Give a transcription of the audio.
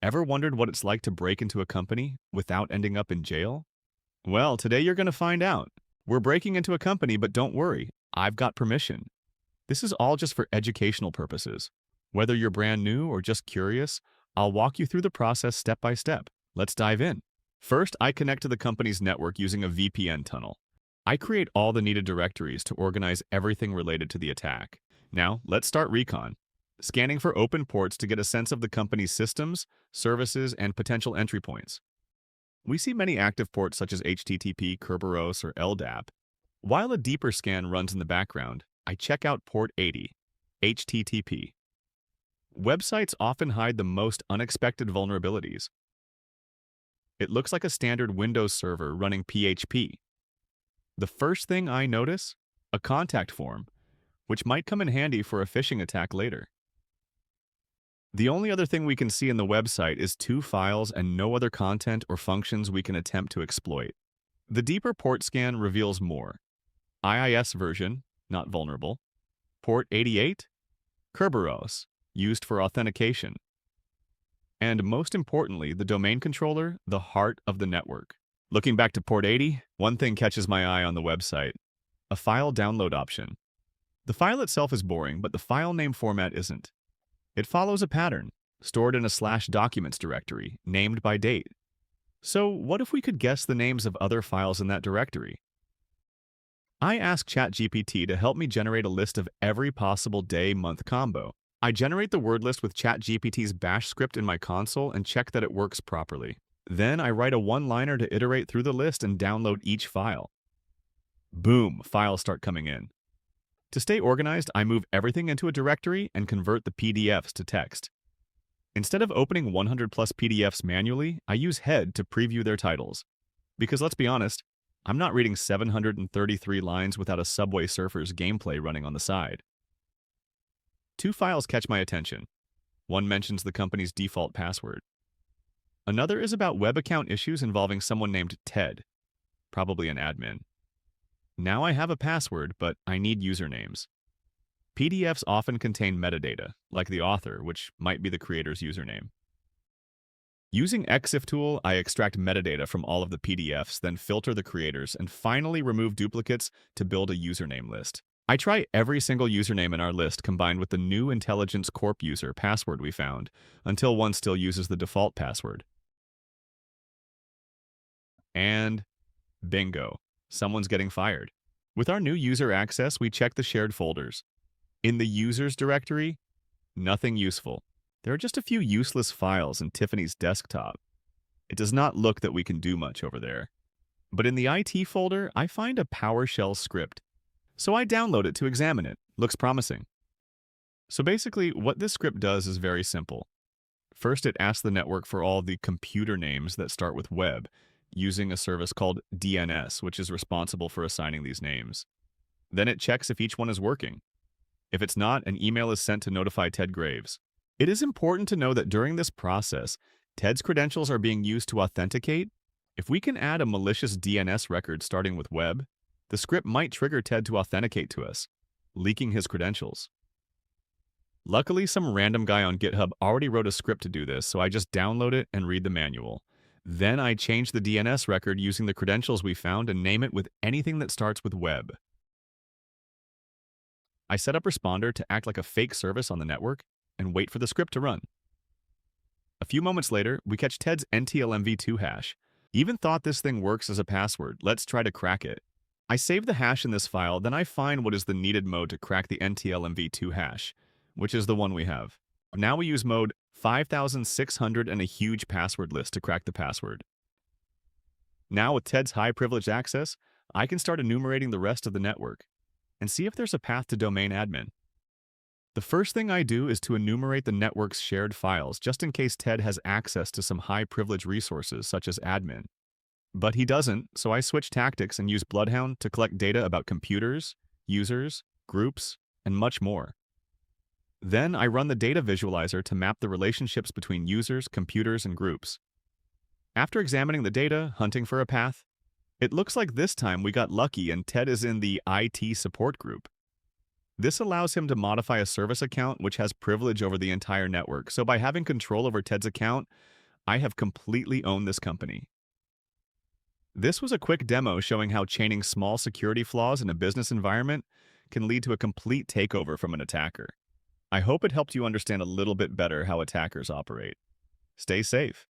Ever wondered what it's like to break into a company without ending up in jail? Well, today you're going to find out. We're breaking into a company, but don't worry, I've got permission. This is all just for educational purposes. Whether you're brand new or just curious, I'll walk you through the process step by step. Let's dive in. First, I connect to the company's network using a VPN tunnel. I create all the needed directories to organize everything related to the attack. Now, let's start recon. Scanning for open ports to get a sense of the company's systems, services, and potential entry points. We see many active ports such as HTTP, Kerberos, or LDAP. While a deeper scan runs in the background, I check out port 80, HTTP. Websites often hide the most unexpected vulnerabilities. It looks like a standard Windows server running PHP. The first thing I notice? A contact form, which might come in handy for a phishing attack later. The only other thing we can see in the website is two files and no other content or functions we can attempt to exploit. The deeper port scan reveals more. IIS version, not vulnerable. Port 88, Kerberos, used for authentication. And most importantly, the domain controller, the heart of the network. Looking back to port 80, one thing catches my eye on the website. A file download option. The file itself is boring, but the file name format isn't. It follows a pattern, stored in a /documents directory, named by date. So what if we could guess the names of other files in that directory? I ask ChatGPT to help me generate a list of every possible day-month combo. I generate the word list with ChatGPT's bash script in my console and check that it works properly. Then I write a one-liner to iterate through the list and download each file. Boom, files start coming in. To stay organized, I move everything into a directory and convert the PDFs to text. Instead of opening 100 plus PDFs manually, I use Head to preview their titles. Because let's be honest, I'm not reading 733 lines without a Subway Surfers gameplay running on the side. Two files catch my attention. One mentions the company's default password. Another is about web account issues involving someone named Ted, probably an admin. Now I have a password, but I need usernames. PDFs often contain metadata, like the author, which might be the creator's username. Using EXIF tool, I extract metadata from all of the PDFs, then filter the creators, and finally remove duplicates to build a username list. I try every single username in our list combined with the new Intelligence Corp user password we found, until one still uses the default password. And bingo, someone's getting fired. With our new user access, we check the shared folders. In the users directory, nothing useful. There are just a few useless files in Tiffany's desktop. It does not look that we can do much over there. But in the IT folder, I find a PowerShell script. So I download it to examine it. Looks promising. So basically, what this script does is very simple. First, it asks the network for all the computer names that start with web, using a service called DNS, which is responsible for assigning these names. Then it checks if each one is working. If it's not, an email is sent to notify Ted Graves. It is important to know that during this process, Ted's credentials are being used to authenticate. If we can add a malicious DNS record starting with web, the script might trigger Ted to authenticate to us, leaking his credentials. Luckily, some random guy on GitHub already wrote a script to do this, so I just download it and read the manual. Then I change the DNS record using the credentials we found and name it with anything that starts with web. I set up Responder to act like a fake service on the network and wait for the script to run. A few moments later, we catch Ted's NTLMv2 hash. Even thought this thing works as a password. Let's try to crack it. I save the hash in this file, then I find what is the needed mode to crack the NTLMv2 hash, which is the one we have. Now we use mode 5600 and a huge password list to crack the password. Now with Ted's high privileged access, I can start enumerating the rest of the network and see if there's a path to domain admin. The first thing I do is to enumerate the network's shared files, just in case Ted has access to some high privilege resources such as admin. But he doesn't, so I switch tactics and use Bloodhound to collect data about computers, users, groups, and much more. Then I run the data visualizer to map the relationships between users, computers, and groups. After examining the data, hunting for a path, it looks like this time we got lucky and Ted is in the IT support group. This allows him to modify a service account which has privilege over the entire network. So by having control over Ted's account, I have completely owned this company. This was a quick demo showing how chaining small security flaws in a business environment can lead to a complete takeover from an attacker. I hope it helped you understand a little bit better how attackers operate. Stay safe.